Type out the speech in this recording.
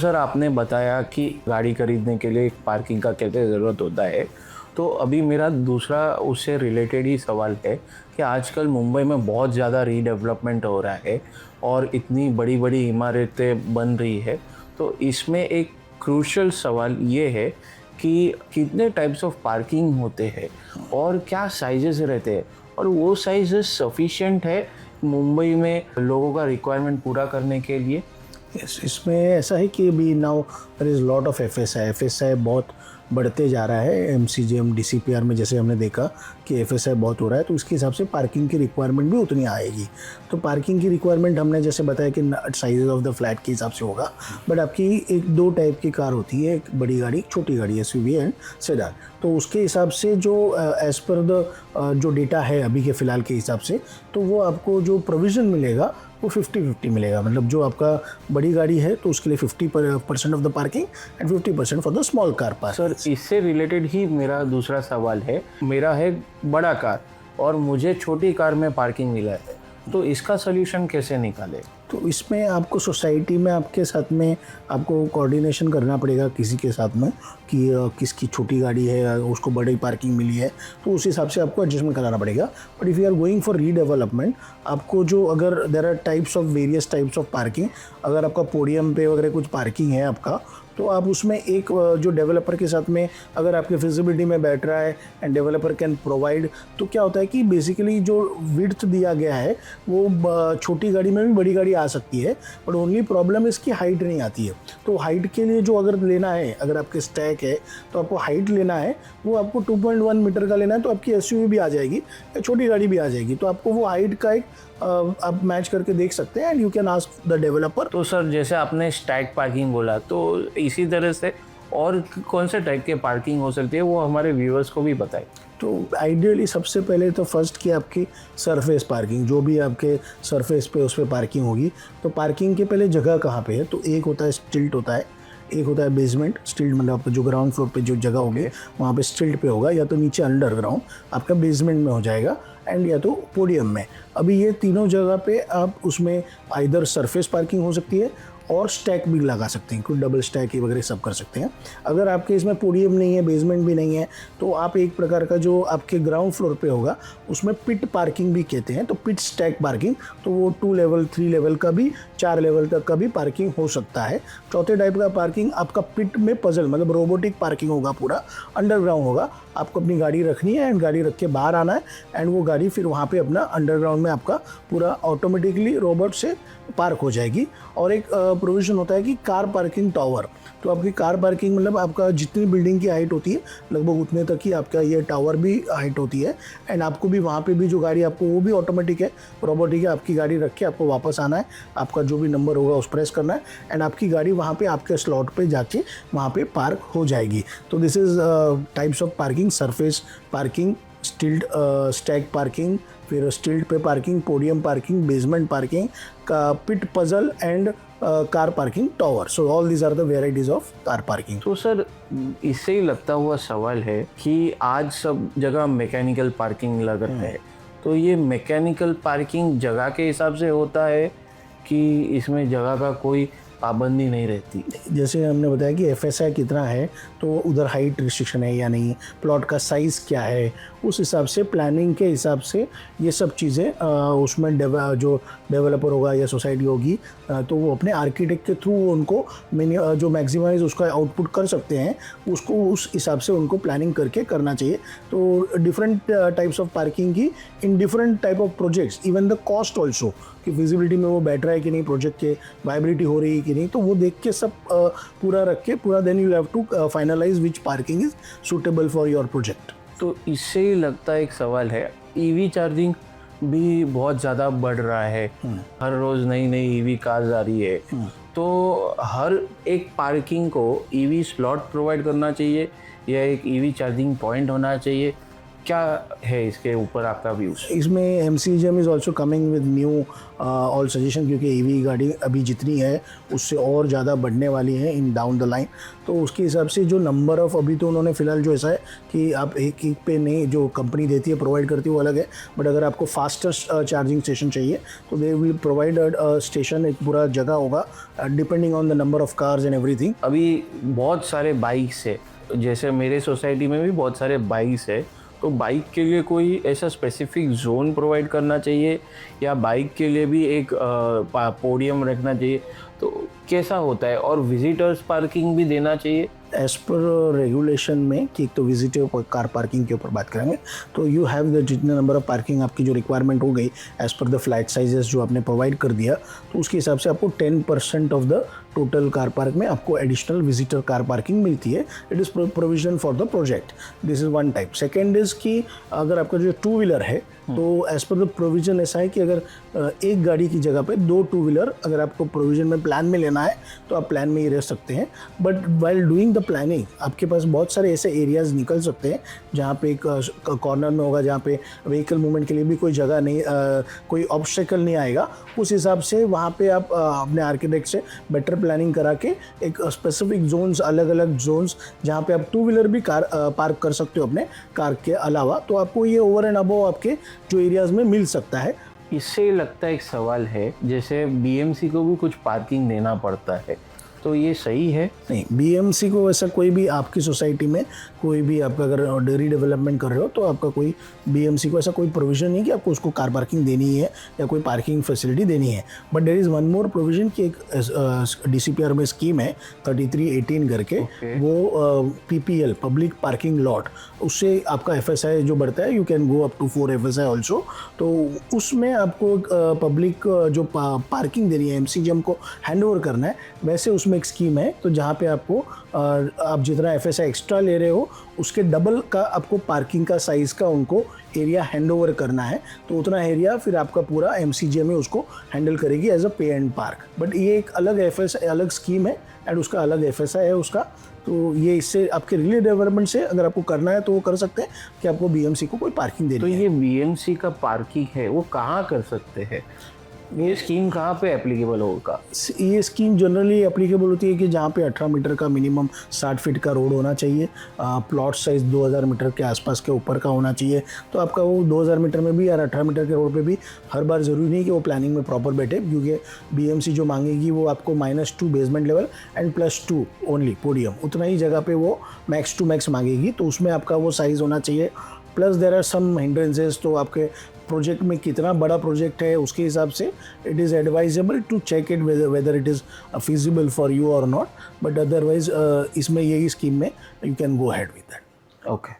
Sir आपने बताया कि गाड़ी खरीदने के लिए एक पार्किंग का कैसे ज़रूरत होता है, तो अभी मेरा दूसरा उससे रिलेटेड ही सवाल है कि आजकल मुंबई में बहुत ज़्यादा रीडेवलपमेंट हो रहा है और इतनी बड़ी बड़ी इमारतें बन रही है। तो इसमें एक क्रूशियल सवाल ये है कि कितने टाइप्स ऑफ पार्किंग होते हैं और क्या साइजेस रहते हैं, और वो साइजेस सफिशिएंट है मुंबई में लोगों का रिक्वायरमेंट पूरा करने के लिए? इसमें ऐसा है कि अभी now there is lot of FSI बहुत बढ़ते जा रहा है। एमसीजीएम डीसीपीआर में जैसे हमने देखा कि एफएसआई बहुत हो रहा है, तो उसके हिसाब से पार्किंग की रिक्वायरमेंट भी उतनी आएगी। तो पार्किंग की रिक्वायरमेंट हमने जैसे बताया कि साइज ऑफ द फ्लैट के हिसाब से होगा, बट आपकी एक दो टाइप की कार होती है, एक बड़ी गाड़ी, एक छोटी गाड़ी, एसयूवी एंड सेडान। तो उसके हिसाब से जो एज़ पर द जो डेटा है अभी के फ़िलहाल के हिसाब से, तो वो आपको जो प्रोविज़न मिलेगा वो 50-50 मिलेगा। मतलब जो आपका बड़ी गाड़ी है तो उसके लिए 50% of the parking and 50% for the small car park. Sir इससे रिलेटेड ही मेरा दूसरा सवाल है। मेरा है बड़ा कार और मुझे छोटी कार में पार्किंग मिला है, तो इसका सलूशन कैसे निकाले? तो इसमें आपको सोसाइटी में आपके साथ में आपको कोऑर्डिनेशन करना पड़ेगा किसी के साथ में कि किसकी छोटी गाड़ी है, उसको बड़ी पार्किंग मिली है, तो उस हिसाब से आपको एडजस्टमेंट कराना पड़ेगा। But if you are going for redevelopment, आपको जो अगर there are various types of parking, अगर आपका पोडियम पे वगैरह कुछ पार्किंग है आपका, तो आप उसमें एक जो डेवलपर के साथ में अगर आपके फिजिबिलिटी में बैठ रहा है एंड डेवलपर कैन प्रोवाइड, तो क्या होता है कि बेसिकली जो विड्थ दिया गया है वो छोटी गाड़ी में भी बड़ी गाड़ी आ सकती है, बट ओनली प्रॉब्लम इसकी हाइट नहीं आती है। तो हाइट के लिए जो अगर लेना है, अगर आपके स्टैक है तो आपको हाइट लेना है, वो आपको 2.1 मीटर का लेना है, तो आपकी एसयूवी भी आ जाएगी या छोटी गाड़ी भी आ जाएगी। तो आपको वो हाइट का एक आप मैच करके देख सकते हैं and you can ask the developer. तो सर जैसे आपने स्टैक पार्किंग बोला, तो इसी तरह से और कौन से टाइप के पार्किंग हो सकती है, वो हमारे व्यूअर्स को भी बताएं। तो आइडियली सबसे पहले तो फर्स्ट की आपकी सरफेस पार्किंग, जो भी आपके सरफेस पे उस पर पार्किंग होगी। तो पार्किंग के पहले जगह कहाँ पे है, तो एक होता है स्टिल्ट होता है, एक होता है बेसमेंट। स्टिल्ट मतलब आपका जो ग्राउंड फ्लोर पे जो जगह होगी वहाँ पे स्टिल्ट पे होगा, या तो नीचे अंडरग्राउंड आपका बेसमेंट में हो जाएगा, एंड या तो पोडियम में। अभी ये तीनों जगह पे आप उसमें आइदर सरफेस पार्किंग हो सकती है और स्टैक भी लगा सकते हैं, कोई डबल स्टैक वगैरह सब कर सकते हैं। अगर आपके इसमें पोडियम नहीं है, बेसमेंट भी नहीं है, तो आप एक प्रकार का जो आपके ग्राउंड फ्लोर पे होगा उसमें पिट पार्किंग भी कहते हैं। तो पिट स्टैक पार्किंग, तो वो 2 लेवल 3 लेवल का भी 4 लेवल तक का भी पार्किंग हो सकता है। चौथे टाइप का पार्किंग आपका पिट में पजल, मतलब रोबोटिक पार्किंग होगा, पूरा अंडरग्राउंड होगा। आपको अपनी गाड़ी रखनी है एंड गाड़ी रख के बाहर आना है, एंड वो गाड़ी फिर वहाँ पे अपना अंडरग्राउंड में आपका पूरा ऑटोमेटिकली रोबोट से पार्क हो जाएगी। और एक प्रोविज़न होता है कि कार पार्किंग टावर। तो आपकी कार पार्किंग मतलब आपका जितनी बिल्डिंग की हाइट होती है लगभग उतने तक ही आपका ये टावर भी हाइट होती है, एंड आपको भी वहाँ पे भी जो गाड़ी आपको, वो भी ऑटोमेटिक है, रोबोटिक है। आपकी गाड़ी रख के आपको वापस आना है, आपका जो भी नंबर होगा उस प्रेस करना है, एंड आपकी गाड़ी वहाँ पे आपके स्लॉट पे जाके वहाँ पे पार्क हो जाएगी। तो this is types of parking: surface parking, stilt stack parking, फिर स्टिल्ट पे parking, podium parking, basement parking, का pit puzzle and car parking tower. So all these are the varieties of car parking. तो sir इससे ही लगता हुआ सवाल है कि आज सब जगह मैकेनिकल पार्किंग लग रहा है, तो ये मैकेनिकल पार्किंग जगह के हिसाब से होता है कि इसमें जगह का कोई पाबंदी नहीं रहती? जैसे हमने बताया कि एफएसआई कितना है, तो उधर हाइट रिस्ट्रिक्शन है या नहीं, प्लॉट का साइज़ क्या है, उस हिसाब से प्लानिंग के हिसाब से ये सब चीज़ें उसमें जो डेवलपर होगा या सोसाइटी होगी, तो वो अपने आर्किटेक्ट के थ्रू उनको जो मैक्सिमाइज उसका आउटपुट कर सकते हैं, उसको उस हिसाब से उनको प्लानिंग करके करना चाहिए। तो डिफरेंट टाइप्स ऑफ पार्किंग की in different type of projects, even the cost also, कि फिजिबिलिटी में वो बैठ रहा है कि नहीं, प्रोजेक्ट के वाइबिलिटी हो रही है कि नहीं, तो वो देख के सब पूरा रख के पूरा, then you have to finalize which parking is suitable for your project. तो इससे ही लगता है एक सवाल है, ईवी चार्जिंग भी बहुत ज़्यादा बढ़ रहा है, हर रोज़ नई नई ईवी कार्स आ रही है, तो हर एक पार्किंग को ईवी स्लॉट प्रोवाइड करना चाहिए या एक ईवी चार्जिंग पॉइंट होना चाहिए, क्या है इसके ऊपर आपका व्यूज? इसमें MCGM is also coming with knew all suggestion, क्योंकि EV गाड़ी अभी जितनी है उससे और ज़्यादा बढ़ने वाली है इन डाउन द लाइन। तो उसके हिसाब से जो नंबर ऑफ़, अभी तो उन्होंने फ़िलहाल जो ऐसा है कि आप एक पे नहीं, जो कंपनी देती है प्रोवाइड करती है वो अलग है, बट अगर आपको फास्टर चार्जिंग स्टेशन चाहिए तो दे विल प्रोवाइड स्टेशन, एक पूरा जगह होगा depending on the number of cars and everything. अभी बहुत सारे बाइक्स है, जैसे मेरे सोसाइटी में भी बहुत सारे बाइक्स है, तो बाइक के लिए कोई ऐसा स्पेसिफिक जोन प्रोवाइड करना चाहिए या बाइक के लिए भी एक पोडियम रखना चाहिए, तो कैसा होता है? और विजिटर्स पार्किंग भी देना चाहिए? एज पर रेगुलेशन में कि एक तो विजिटर कार पार्किंग के ऊपर बात करेंगे तो यू हैव द जितने नंबर ऑफ पार्किंग आपकी जो रिक्वायरमेंट हो गई as per the flat sizes जो आपने प्रोवाइड कर दिया, तो उसके हिसाब से आपको 10% of the total car park में आपको एडिशनल विजिटर कार पार्किंग मिलती है। It is provision for the project. This is one type. Second is कि अगर आपका जो 2 व्हीलर है तो एज पर द प्रोविजन ऐसा है कि अगर एक गाड़ी की जगह पे 2 2 व्हीलर अगर आपको प्रोविजन में प्लान में लेना है तो आप प्लान में ही रह सकते हैं। But while doing the planning आपके पास बहुत सारे ऐसे एरियाज़ निकल सकते हैं जहाँ पे एक कॉर्नर में होगा जहाँ पे व्हीकल मूवमेंट के लिए भी कोई जगह नहीं, कोई ऑब्स्टेकल नहीं आएगा। उस हिसाब से वहाँ पे आप अपने आर्किटेक्ट से बेटर प्लानिंग करा के एक स्पेसिफिक जोन्स, अलग अलग जोन्स जहाँ पे आप 2 व्हीलर भी कार पार्क कर सकते हो अपने कार के अलावा, तो आपको ये ओवर एंड अबव आपके जो एरियाज़ में मिल सकता है। इससे लगता है एक सवाल है, जैसे BMC को भी कुछ पार्किंग देना पड़ता है, तो ये सही है? नहीं, BMC को वैसा कोई भी आपकी सोसाइटी में कोई भी आपका अगर रीडेवलपमेंट कर रहे हो तो आपका कोई BMC को ऐसा कोई प्रोविज़न नहीं कि आपको उसको कार पार्किंग देनी है या कोई पार्किंग फैसिलिटी देनी है। But there is one more provision कि एक DCPR में स्कीम है 3318 करके, वो PPL पब्लिक पार्किंग लॉट, उससे आपका FSI जो बढ़ता है, you can go up to 4 FSI also. तो उसमें आपको पब्लिक जो पार्किंग देनी है MCGM को हैंड ओवर करना है, वैसे उसमें एक स्कीम है तो जहाँ पे आपको आप जितना FSI एक्स्ट्रा ले रहे हो उसके डबल का आपको पार्किंग का साइज़ का उनको एरिया हैंड ओवर करना है, तो उतना एरिया फिर आपका पूरा MCGM में उसको हैंडल करेगी एज अ पे एंड पार्क। बट ये एक अलग FSI अलग स्कीम है एंड उसका अलग FSI है उसका। तो ये इससे आपके रिले डेवलपमेंट से अगर आपको करना है तो वो कर सकते हैं कि आपको BMC को कोई पार्किंग देनी है। तो ये BMC का पार्किंग है वो कहाँ कर सकते हैं? ये स्कीम कहाँ पे एप्लीकेबल होगा? ये स्कीम जनरली एप्लीकेबल होती है कि जहाँ पे 18 मीटर का मिनिमम 60 फीट का रोड होना चाहिए, प्लॉट साइज़ 2000 मीटर के आसपास के ऊपर का होना चाहिए। तो आपका वो 2000 मीटर में भी या 18 मीटर के रोड पे भी हर बार ज़रूरी नहीं कि वो प्लानिंग में प्रॉपर बैठे, क्योंकि BMC जो मांगेगी वो आपको -2 basement level and +2 only podium, उतना ही जगह पे वो मैक्स टू मैक्स मांगेगी। तो उसमें आपका वो साइज़ होना चाहिए। Plus there are some hindrances, तो आपके प्रोजेक्ट में कितना बड़ा प्रोजेक्ट है उसके हिसाब से it is advisable to check it whether it is feasible for you और नॉट। बट अदरवाइज इसमें यही स्कीम में you can go ahead with that. Okay.